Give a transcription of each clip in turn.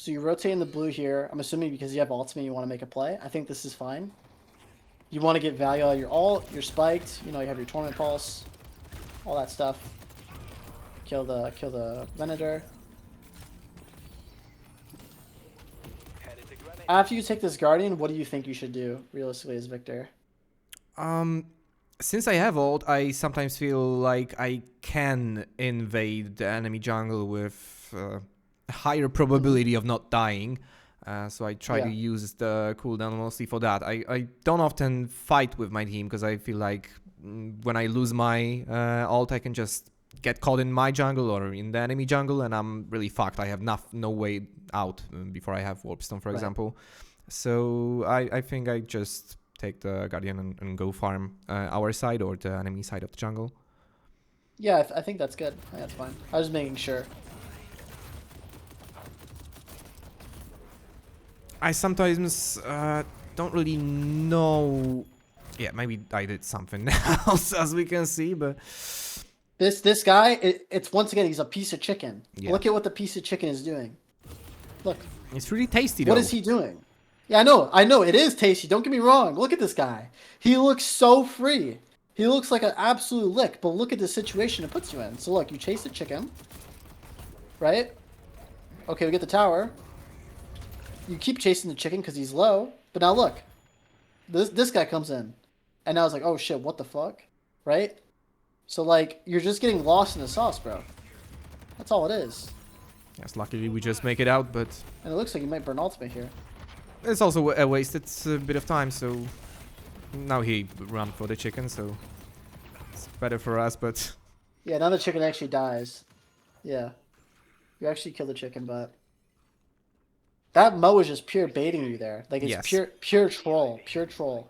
So you rotate in the blue here. I'm assuming because you have ultimate, you want to make a play. I think this is fine. You want to get value out of your ult. You're spiked. You know, you have your torment pulse, all that stuff. Kill the Venator. After you take this Guardian, what do you think you should do realistically as Victor? Since I have ult, I sometimes feel like I can invade the enemy jungle with a higher probability of not dying. So I try to use the cooldown mostly for that. I don't often fight with my team because I feel like when I lose my ult, I can just get caught in my jungle or in the enemy jungle, and I'm really fucked. I have no way out before I have Warpstone, for example. So I think I just take the Guardian and go farm our side or the enemy side of the jungle. Yeah, I think that's good. I think that's fine. I was making sure. I sometimes don't really know. Yeah, maybe I did something else, as we can see, but this guy, it's once again, he's a piece of chicken. Yeah. Look at what the piece of chicken is doing. Look. It's really tasty, though. What is he doing? Yeah, I know, it is tasty. Don't get me wrong. Look at this guy. He looks so free. He looks like an absolute lick, but look at the situation it puts you in. So look, you chase the chicken, right? Okay, we get the tower. You keep chasing the chicken because he's low, but now look. This guy comes in, and now it's like, oh shit, what the fuck? Right? So like, you're just getting lost in the sauce, bro. That's all it is. Yes, luckily we just make it out, but And it looks like you might burn ultimate here. it's also a wasted bit of time, so now he ran for the chicken, so it's better for us, but Yeah, now the chicken actually dies. Yeah. You actually kill the chicken, but that Mo is just pure baiting you there. Like, it's Yes. pure troll. Pure troll.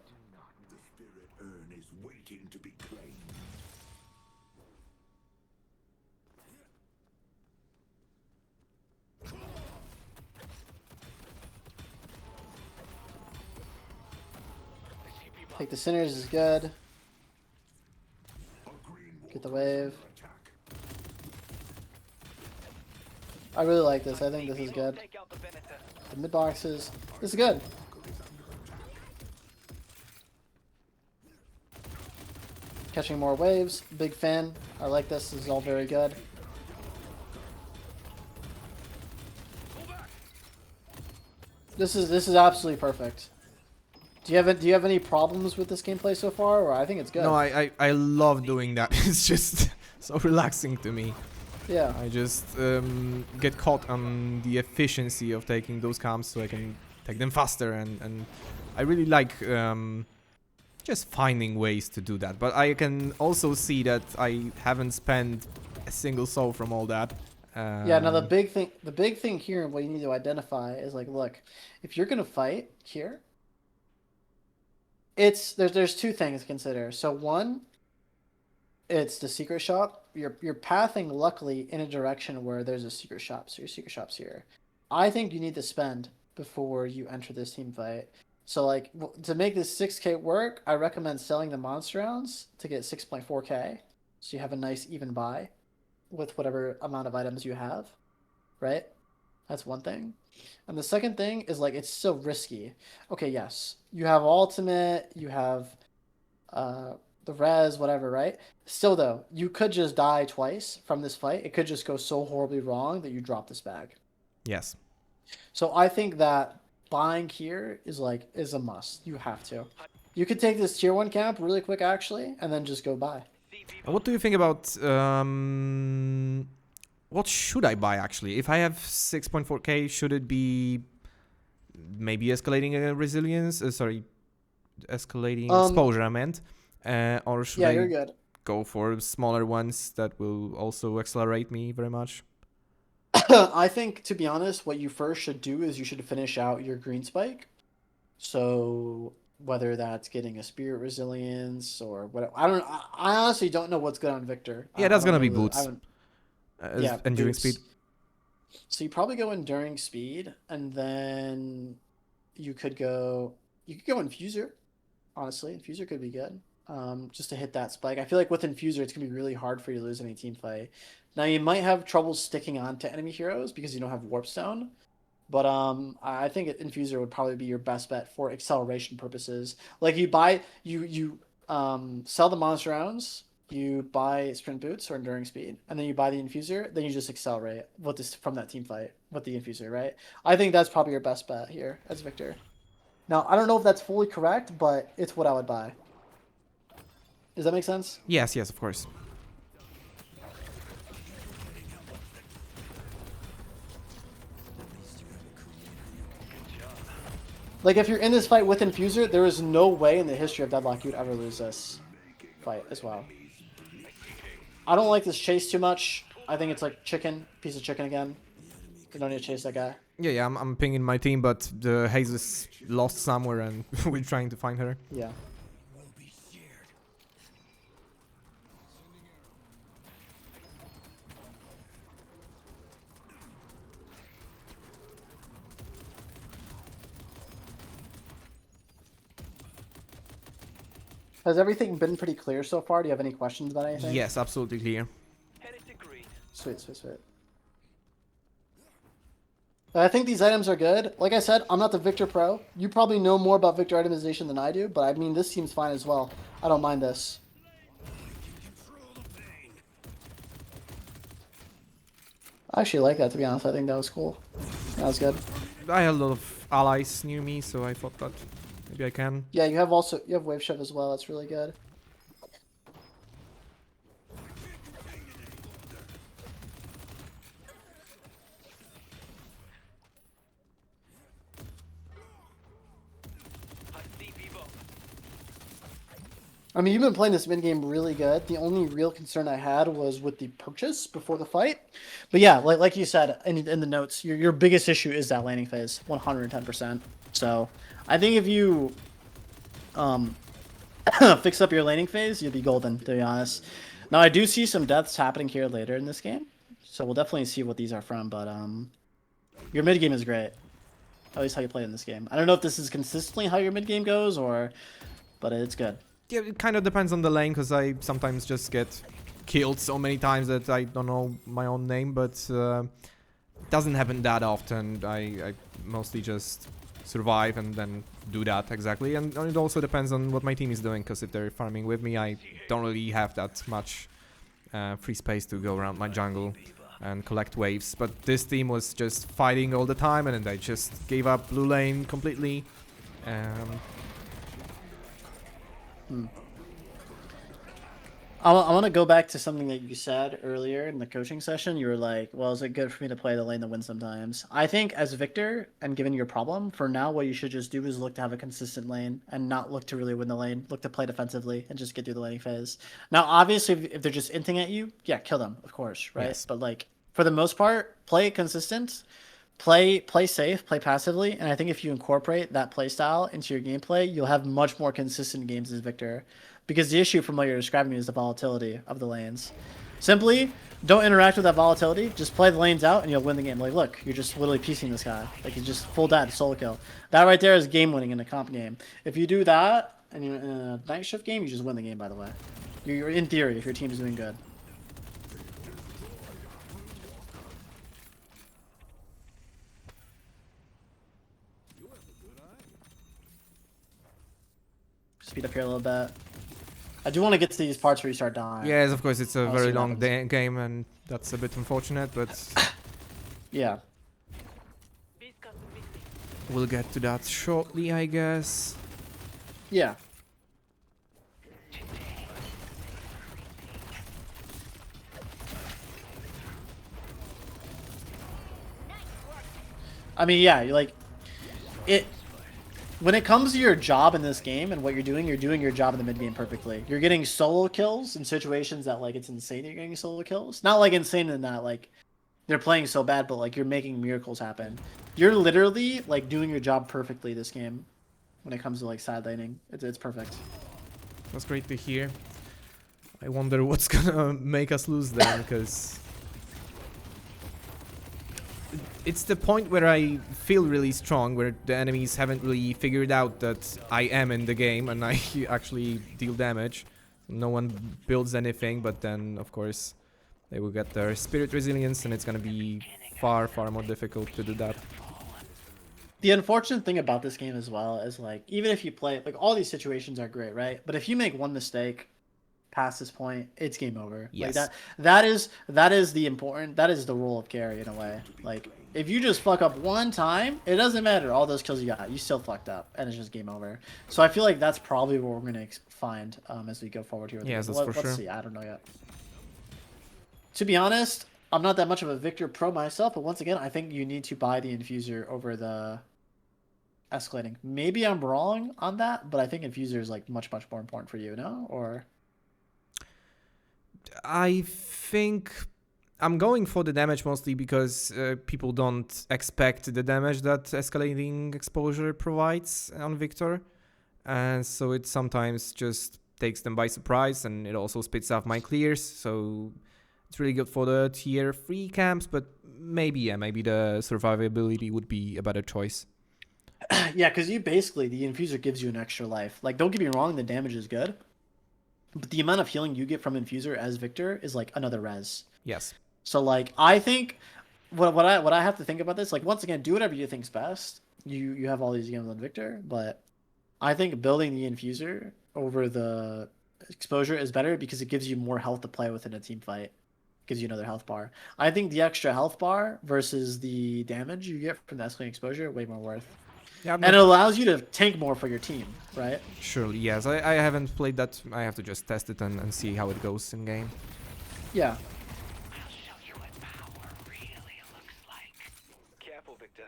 Take the Sinners is good. Get the wave. I really like this. I think this is good. The mid boxes. This is good. Catching more waves. Big fan. I like this. This is all very good. This is absolutely perfect. Do you have any problems with this gameplay so far, or I think it's good? no, I love doing that. It's just so relaxing to me. Yeah. I just get caught on the efficiency of taking those camps so I can take them faster, and I really like just finding ways to do that. But I can also see that I haven't spent a single soul from all that. Yeah, now the big thing here and what you need to identify is like, look, if you're gonna fight here, there's two things to consider. So one, it's the secret shop. You're pathing luckily in a direction where there's a secret shop, so your secret shop's here. I think you need to spend before you enter this team fight. So like to make this 6K work, I recommend selling the monster rounds to get 6.4K, so you have a nice even buy with whatever amount of items you have, right? That's one thing. And the second thing is like, it's so risky. Okay, yes, you have ultimate, you have the res, whatever, right? Still though, you could just die twice from this fight. It could just go so horribly wrong that you drop this bag. Yes. So I think that buying here is a must. You have to. You could take this tier 1 camp really quick actually, and then just go buy. And what do you think about what should I buy actually? If I have 6.4K, should it be maybe escalating resilience? Escalating exposure, I meant. Or should You're good. Go for smaller ones that will also accelerate me very much? I think, to be honest, what you first should do is you should finish out your green spike. So whether that's getting a spirit resilience or whatever, I honestly don't know what's good on Victor. Yeah, that's gonna be boots. Yeah, enduring boots. speed. So you probably go enduring speed, and then you could go infuser. Honestly, infuser could be good. Just to hit that spike. I feel like with infuser, it's gonna be really hard for you to lose any team fight. Now you might have trouble sticking on to enemy heroes because you don't have warp stone, But I think Infuser would probably be your best bet for acceleration purposes. Like you buy you sell the monster rounds, you buy sprint boots or enduring speed, and then you buy the Infuser, then you just accelerate with this from that team fight with the Infuser, right? I think that's probably your best bet here as Victor. Now I don't know if that's fully correct, but it's what I would buy. Does that make sense? Yes, yes, of course. Like, if you're in this fight with Infuser, there is no way in the history of Deadlock you'd ever lose this fight as well. I don't like this chase too much. I think it's like chicken, piece of chicken again. You don't need to chase that guy. Yeah, I'm pinging my team, but the Haze is lost somewhere and we're trying to find her. Yeah. Has everything been pretty clear so far? Do you have any questions about anything? Yes, absolutely clear. Sweet, sweet, sweet. I think these items are good. Like I said, I'm not the Victor Pro. You probably know more about Victor itemization than I do, but I mean, this seems fine as well. I don't mind this. I actually like that, to be honest. I think that was cool. That was good. I have a lot of allies near me, so I thought that maybe I can. Yeah, you have wave shift as well. That's really good. I mean, you've been playing this mid game really good. The only real concern I had was with the purchase before the fight. But yeah, like you said in the notes, your biggest issue is that laning phase, 110%. So I think if you fix up your laning phase, you'll be golden, to be honest. Now, I do see some deaths happening here later in this game, so we'll definitely see what these are from. But your mid game is great. At least how you play in this game. I don't know if this is consistently how your mid game goes, but it's good. Yeah, it kind of depends on the lane, because I sometimes just get killed so many times that I don't know my own name, but it doesn't happen that often. I mostly just survive and then do that exactly, and it also depends on what my team is doing, because if they're farming with me, I don't really have that much free space to go around my jungle and collect waves. But this team was just fighting all the time, and then they just gave up blue lane completely. I want to go back to something that you said earlier in the coaching session. You were like, well, is it good for me to play the lane that wins sometimes? I think as Victor, and given your problem, for now what you should just do is look to have a consistent lane and not look to really win the lane. Look to play defensively and just get through the laning phase. Now, obviously, if they're just inting at you, yeah, kill them, of course, right? Yes. But like, for the most part, play consistent, play safe, play passively, and I think if you incorporate that play style into your gameplay, you'll have much more consistent games as Victor. Because the issue from what you're describing is the volatility of the lanes. Simply, don't interact with that volatility. Just play the lanes out and you'll win the game. Like, look, you're just literally piecing this guy. Like, he's just full dead, solo kill. That right there is game winning in a comp game. If you do that and you're in a night shift game, you just win the game, by the way. You're in theory, if your team is doing good. Speed up here a little bit. I do want to get to these parts where you start dying. Yes, of course, it's a very long game, and that's a bit unfortunate, but yeah, we'll get to that shortly, I guess. Yeah. I mean, yeah, like it. When it comes to your job in this game and what you're doing your job in the mid game perfectly. You're getting solo kills in situations that, like, it's insane that you're getting solo kills. Not like insane in that, like, they're playing so bad, but like you're making miracles happen. You're literally like doing your job perfectly this game when it comes to like side laning. It's perfect. That's great to hear. I wonder what's gonna make us lose then, because it's the point where I feel really strong, where the enemies haven't really figured out that I am in the game and I actually deal damage. No one builds anything, but then, of course, they will get their spirit resilience, and it's gonna be far, far more difficult to do that. The unfortunate thing about this game as well is like even if you play like all these situations are great, right? But if you make one mistake past this point, it's game over. Yes. Like that is the important that is the role of carry in a way. Like if you just fuck up one time, it doesn't matter all those kills you got. You still fucked up and it's just game over. So I feel like that's probably what we're gonna find as we go forward here. Yes, that's for sure. Let's see. I don't know yet. To be honest, I'm not that much of a Victor pro myself, but once again, I think you need to buy the infuser over the escalating. Maybe I'm wrong on that, but I think infuser is like much more important for you, no? Or I think I'm going for the damage mostly because people don't expect the damage that escalating exposure provides on Victor, and so it sometimes just takes them by surprise, and it also spits off my clears, so it's really good for the tier 3 camps, but maybe the survivability would be a better choice. Yeah, because you basically, the infuser gives you an extra life. Like, don't get me wrong, the damage is good, but the amount of healing you get from infuser as Victor is like another res. Yes. So like, I think what I have to think about this, like once again, do whatever you think's best. You have all these games on Victor, but I think building the infuser over the exposure is better because it gives you more health to play with in a team fight. Gives you another health bar. I think the extra health bar versus the damage you get from the escalating exposure way more worth. Yeah, and it allows you to tank more for your team, right? Surely, yes. I haven't played that. I have to just test it and see how it goes in game. Yeah. I'll show you what power really looks like. Careful, Victor.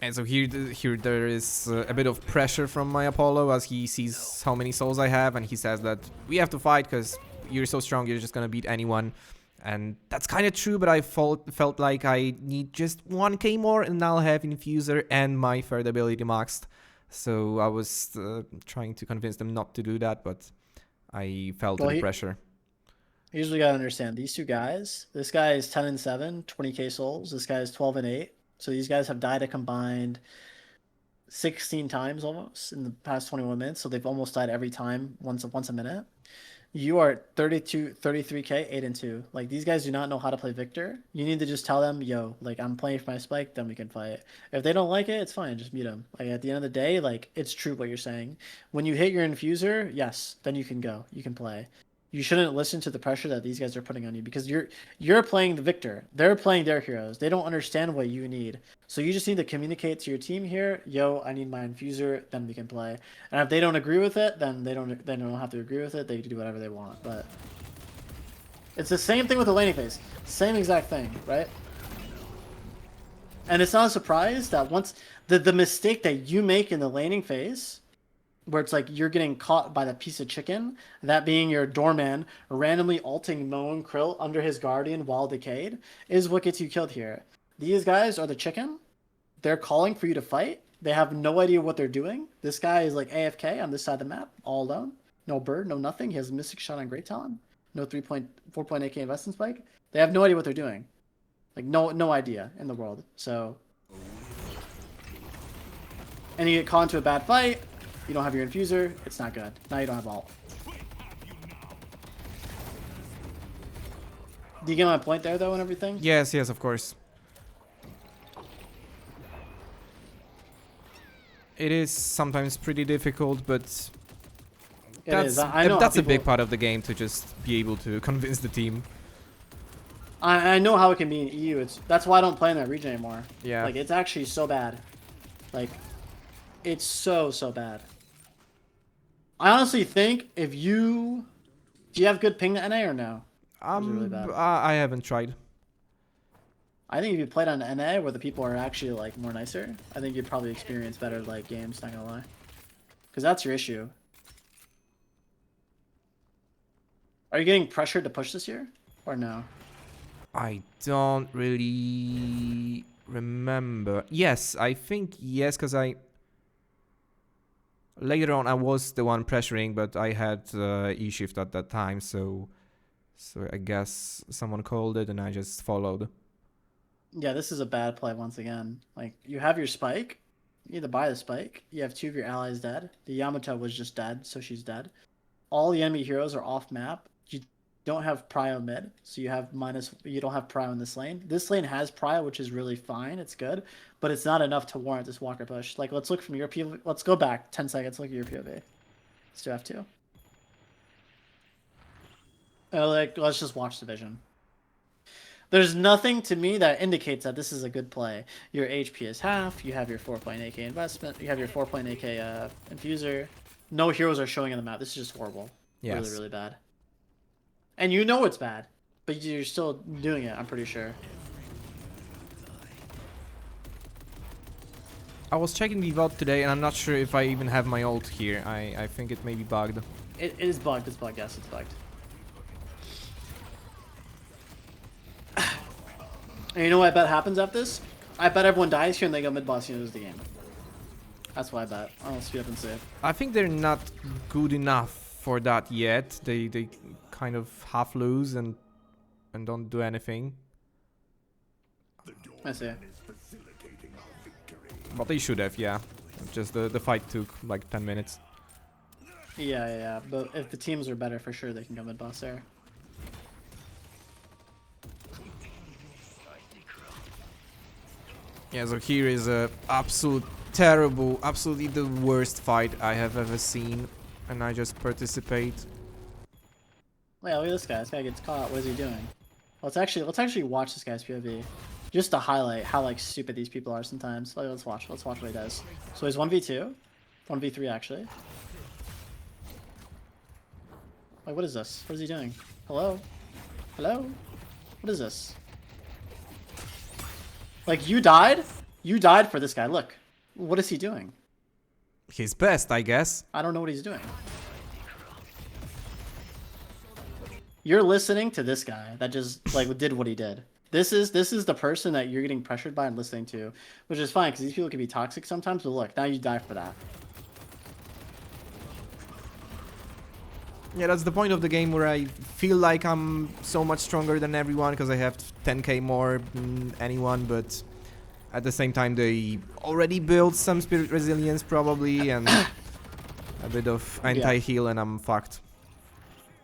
And so here there is a bit of pressure from my Apollo as he sees how many souls I have, and he says that we have to fight because you're so strong, you're just gonna beat anyone. And that's kind of true, but I felt like I need just 1k more and I'll have Infuser and my third ability maxed. So I was trying to convince them not to do that, but I felt the pressure. Here's what you gotta understand. These two guys, this guy is 10 and 7, 20k souls. This guy is 12 and 8. So these guys have died a combined 16 times almost in the past 21 minutes. So they've almost died every time, once a minute. You are 33k, 8 and 2. Like, these guys do not know how to play Victor. You need to just tell them, yo, like, I'm playing for my spike, then we can fight. If they don't like it, it's fine. Just mute them. Like, at the end of the day, like, it's true what you're saying. When you hit your infuser, yes, then you can go. You can play. You shouldn't listen to the pressure that these guys are putting on you because you're playing the Victor. They're playing their heroes. They don't understand what you need. So you just need to communicate to your team here, yo, I need my infuser, then we can play. And if they don't agree with it, then they don't have to agree with it. They can do whatever they want. But it's the same thing with the laning phase. Same exact thing, right? And it's not a surprise that once the mistake that you make in the laning phase, where it's like you're getting caught by the piece of chicken, that being your doorman randomly ulting Moan Krill under his guardian while decayed, is what gets you killed here. These guys are the chicken. They're calling for you to fight. They have no idea what they're doing. This guy is like AFK on this side of the map, all alone. No bird, no nothing. He has a Mystic Shot on Great Talon. No 4.8k investment spike. They have no idea what they're doing. Like, no idea in the world. So, and you get caught into a bad fight. You don't have your infuser, it's not good. Now you don't have ult. Do you get my point there, though, and everything? Yes, of course. It is sometimes pretty difficult, but that's a big part of the game to just be able to convince the team. I know how it can be in EU. That's why I don't play in that region anymore. Yeah. Like, it's actually so bad. Like, it's so bad. I honestly think if you... Do you have good ping to NA or no? Really bad? I haven't tried. I think if you played on NA where the people are actually like more nicer, I think you'd probably experience better like games, not gonna lie. Because that's your issue. Are you getting pressured to push this year? Or no? I don't really remember. Yes, I think yes, because later on I was the one pressuring, but I had E-shift at that time, so I guess someone called it and I just followed. Yeah, this is a bad play once again. Like, you have your spike. You need to buy the spike. You have 2 of your allies dead. The Yamato was just dead, so she's dead. All the enemy heroes are off map. don't have prio mid, so you have you don't have prio in this lane. This lane has prio, which is really fine. It's good, but it's not enough to warrant this walker push. Like, let's look from your POV. Let's go back 10 seconds. Look at your POV. Let's do F2. Like, let's just watch the vision. There's nothing to me that indicates that this is a good play. Your HP is half. You have your 4.8k investment. You have your 4.8k infuser. No heroes are showing on the map. This is just horrible. Yes. Really, really bad. And you know it's bad, but you're still doing it, I'm pretty sure. I was checking the VOD today, and I'm not sure if I even have my ult here. I think it may be bugged. It is bugged. It's bugged. Yes, it's bugged. And you know what I bet happens after this? I bet everyone dies here and they go mid boss and lose the game. That's what I bet. I'll speed up and save. I think they're not good enough for that yet. They kind of half lose and don't do anything. I see. But they should have, yeah. Just the fight took like 10 minutes. Yeah. But if the teams are better, for sure they can go mid boss there. Yeah, so here is a absolutely the worst fight I have ever seen, and I just participate. Yeah, look at this guy. This guy gets caught. What is he doing? Let's actually watch this guy's POV, just to highlight how like stupid these people are sometimes. Like, let's watch what he does. So he's 1v2, 1v3 actually. Like, what is this? What is he doing? Hello? Hello? What is this? Like, you died? You died for this guy. Look. What is he doing? His best, I guess. I don't know what he's doing. You're listening to this guy that just, like, did what he did. This is the person that you're getting pressured by and listening to, which is fine, because these people can be toxic sometimes, but look, now you die for that. Yeah, that's the point of the game where I feel like I'm so much stronger than everyone because I have 10k more than anyone, but at the same time they already built some spirit resilience probably and a bit of anti-heal and I'm fucked.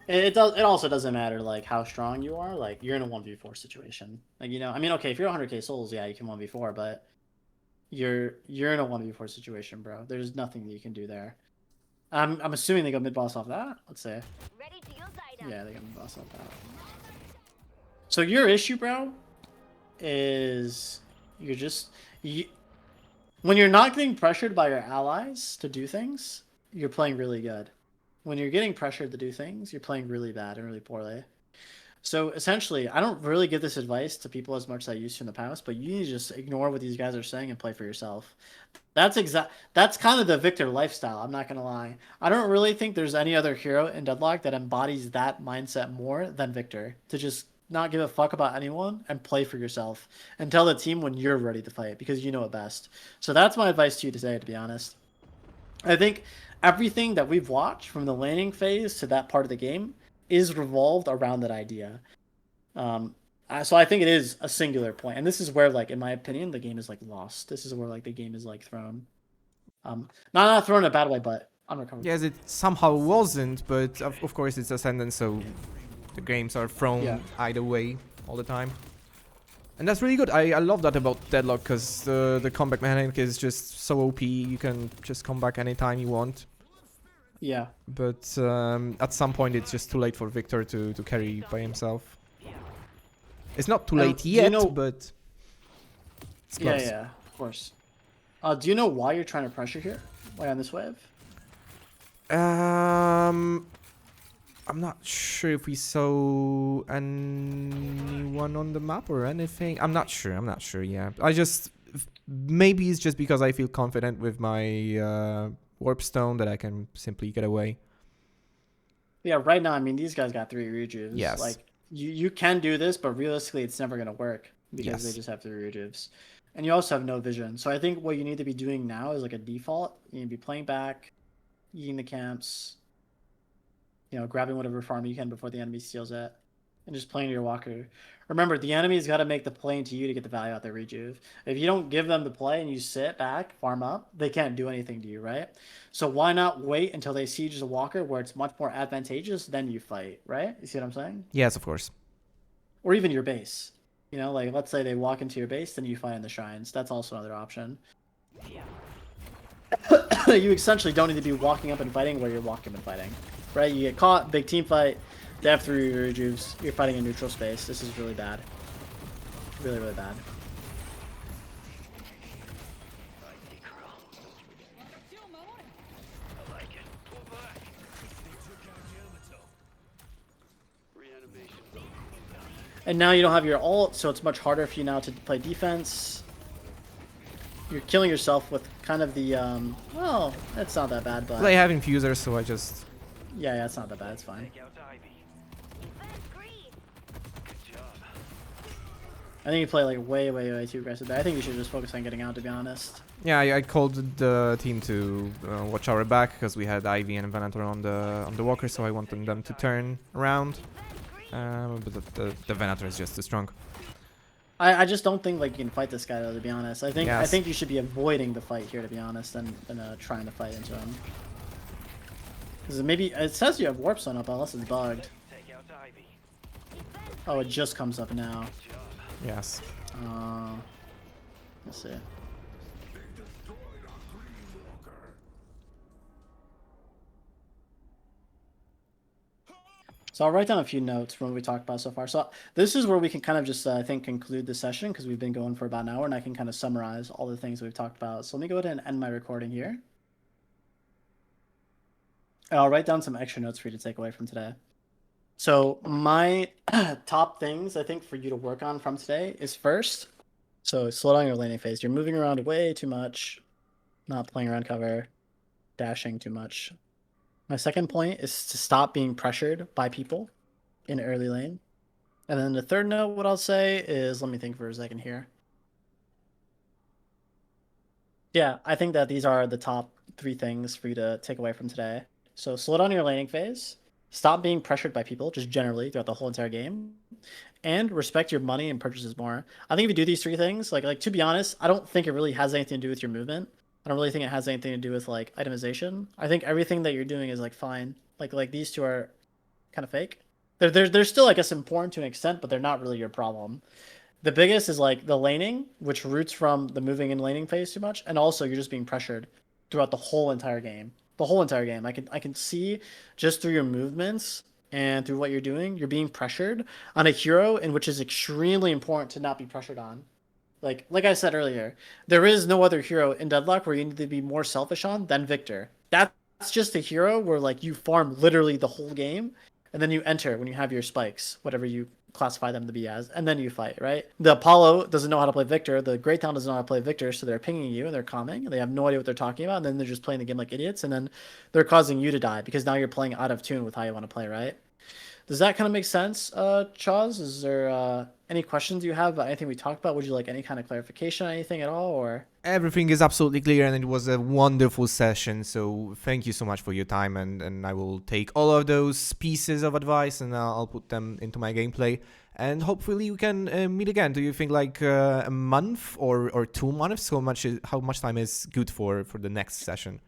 It also doesn't matter like how strong you are, like you're in a 1v4 situation. Like, you know, I mean, okay, if you're 100k souls, yeah, you can 1v4, but you're in a 1v4 situation, bro. There's nothing that you can do there. I'm assuming they go mid boss off that. Let's say. Yeah, they go mid boss off that. So your issue, bro, is when you're not getting pressured by your allies to do things, you're playing really good. When you're getting pressured to do things, you're playing really bad and really poorly. So essentially, I don't really give this advice to people as much as I used to in the past, but you need to just ignore what these guys are saying and play for yourself. That's kind of the Victor lifestyle, I'm not gonna lie. I don't really think there's any other hero in Deadlock that embodies that mindset more than Victor. To just not give a fuck about anyone and play for yourself and tell the team when you're ready to fight because you know it best. So that's my advice to you today, to be honest. I think everything that we've watched from the laning phase to that part of the game is revolved around that idea. So I think it is a singular point, and this is where, like, in my opinion, the game is like lost. This is where like the game is like thrown, not thrown in a bad way, but unrecoverable. Yes, it somehow wasn't, but of course it's Ascendant, so the games are thrown either way all the time. And that's really good. I love that about Deadlock, because the comeback mechanic is just so OP. You can just come back anytime you want. Yeah. But at some point it's just too late for Victor to carry by himself. It's not too late yet, but it's close. Yeah, of course. Do you know why you're trying to pressure here? Why on this wave? I'm not sure if we saw anyone on the map or anything. I'm not sure, yeah. Maybe it's just because I feel confident with my warp stone that I can simply get away. Yeah, right now, I mean, these guys got 3 rejuves. Yes. Like, you can do this, but realistically, it's never going to work because they just have 3 rejuves. And you also have no vision. So I think what you need to be doing now is like a default. You need to be playing back, eating the camps, you know, grabbing whatever farm you can before the enemy steals it. and just playing your walker. Remember, the enemy's got to make the play into you to get the value out their rejuve. If you don't give them the play and you sit back, farm up, they can't do anything to you, right? So why not wait until they siege as a walker where it's much more advantageous, then you fight, right? You see what I'm saying? Yes, of course. Or even your base. You know, like let's say they walk into your base, then you fight in the shrines. That's also another option. You essentially don't need to be walking up and fighting where you're walking and fighting, right? You get caught, big team fight, they have 3 rejuves, you're fighting in neutral space. This is really bad. Really, really bad. And now you don't have your ult, so it's much harder for you now to play defense. You're killing yourself with kind of the, well, it's not that bad, but... They have infusers, so I just... Yeah, it's not that bad, it's fine. I think you play like way, way, way too aggressive there. I think you should just focus on getting out, to be honest. Yeah, I called the team to watch our back because we had Ivy and Venator on the walker, so I wanted them to turn around. But the Venator is just too strong. I just don't think like you can fight this guy though, to be honest. I Yes. think you should be avoiding the fight here, to be honest, than trying to fight into him. Because maybe it says you have warp zone up unless it's bugged. Oh, it just comes up now. Yes. Let's see. So I'll write down a few notes from what we talked about so far. So this is where we can kind of just, I think, conclude the session because we've been going for about an hour and I can kind of summarize all the things we've talked about. So let me go ahead and end my recording here. And I'll write down some extra notes for you to take away from today. So my top things, I think, for you to work on from today is first, so slow down your laning phase. You're moving around way too much, not playing around cover, dashing too much. My second point is to stop being pressured by people in early lane. And then the third note, what I'll say is, let me think for a second here. Yeah, I think that these are the top 3 things for you to take away from today. So slow down your laning phase, stop being pressured by people just generally throughout the whole entire game, and respect your money and purchases more. I think if you do these 3 things, like to be honest, I don't think it really has anything to do with your movement. I don't really think it has anything to do with like itemization. I think everything that you're doing is like fine. Like these 2 are kind of fake. They're still, I guess, important to an extent, but they're not really your problem. The biggest is like the laning, which roots from the moving and laning phase too much, and also you're just being pressured throughout the whole entire game. The whole entire game. I can see just through your movements and through what you're doing, you're being pressured on a hero in which is extremely important to not be pressured on. Like I said earlier, there is no other hero in Deadlock where you need to be more selfish on than Victor. That's just a hero where like you farm literally the whole game, and then you enter when you have your spikes, whatever you classify them to be as, and then you fight, right? The Apollo doesn't know how to play Victor, the Great Town doesn't know how to play Victor, so they're pinging you and they're calming, and they have no idea what they're talking about, and then they're just playing the game like idiots, and then they're causing you to die because now you're playing out of tune with how you want to play, right? Does that kind of make sense, Chaz? Is there any questions you have about anything we talked about? Would you like any kind of clarification on anything at all, or? Everything is absolutely clear and it was a wonderful session, so thank you so much for your time, and I will take all of those pieces of advice and I'll put them into my gameplay, and hopefully we can meet again. Do you think like a month or 2 months? How much time is good for the next session?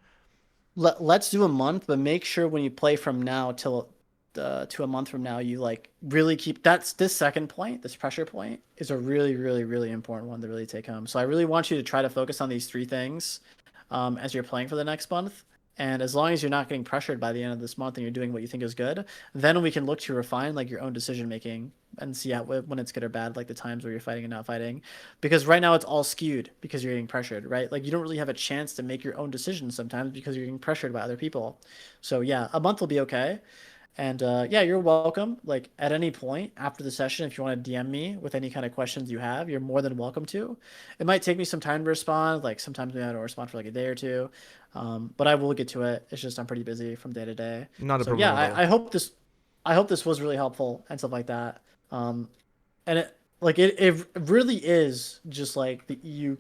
Let's do a month, but make sure when you play from now till to a month from now, you like really keep this second point, this pressure point is a really, really, really important one to really take home. So I really want you to try to focus on these 3 things as you're playing for the next month. And as long as you're not getting pressured by the end of this month and you're doing what you think is good, then we can look to refine like your own decision making and see out when it's good or bad, like the times where you're fighting and not fighting. Because right now it's all skewed because you're getting pressured, right? Like you don't really have a chance to make your own decisions sometimes because you're getting pressured by other people. So yeah, a month will be okay. And yeah, you're welcome. Like at any point after the session, if you want to DM me with any kind of questions you have, you're more than welcome to. It might take me some time to respond. Like sometimes I don't respond for like a day or 2, but I will get to it. It's just I'm pretty busy from day to day. Not a problem. Yeah, I hope this was really helpful and stuff like that. And it really is just like the EU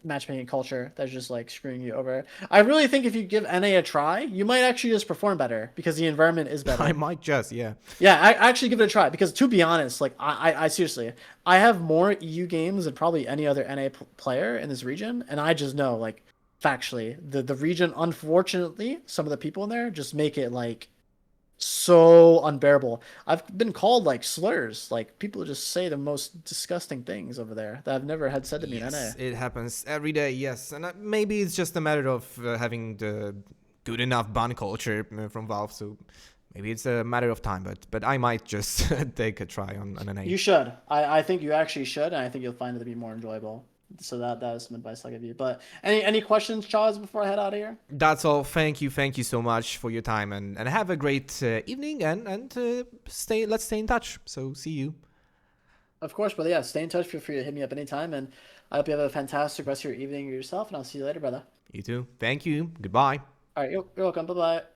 matchmaking culture that's just like screwing you over. I really think if you give NA a try, you might actually just perform better because the environment is better. I might just, yeah. Yeah, I actually give it a try because to be honest, like I seriously, I have more EU games than probably any other NA player in this region, and I just know like factually the region, unfortunately, some of the people in there just make it like so unbearable. I've been called like slurs, like people just say the most disgusting things over there that I've never had said to me in NA. Yes, it happens every day, yes. And maybe it's just a matter of having the good enough ban culture from Valve, so maybe it's a matter of time, but I might just take a try on an NA. You should. I think you actually should, and I think you'll find it to be more enjoyable. So that is some advice I'll give you. But any questions, Charles, before I head out of here? That's all. Thank you so much for your time, and have a great evening, and let's stay in touch. So see you. Of course, brother. Yeah, stay in touch. Feel free to hit me up anytime, and I hope you have a fantastic rest of your evening yourself, and I'll see you later, brother. You too. Thank you. Goodbye. All right, you're welcome. Bye bye.